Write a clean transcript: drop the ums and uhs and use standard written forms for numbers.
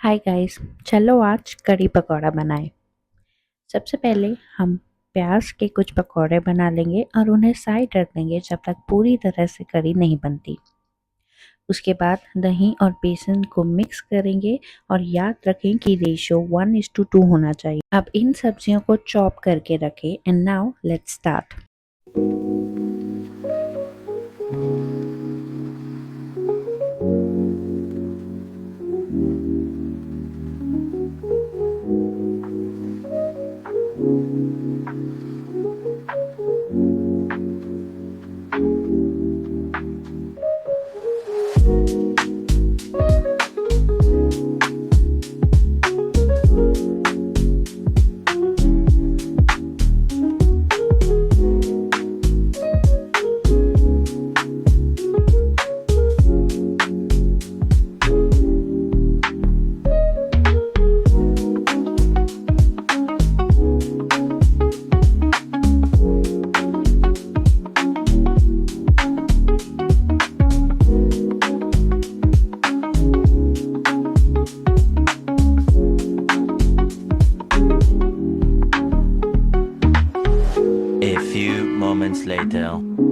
Hi guys. चलो आज कढ़ी पकौड़ा बनाएं। सबसे पहले हम प्याज के कुछ पकौड़े बना लेंगे और उन्हें साइड रख देंगे जब तक पूरी तरह से कढ़ी नहीं बनती। उसके बाद दही और बेसन को मिक्स करेंगे और याद रखें कि रेशो 1:2 होना चाहिए। अब इन सब्जियों को चॉप करके रखें and now let's start. A few moments later.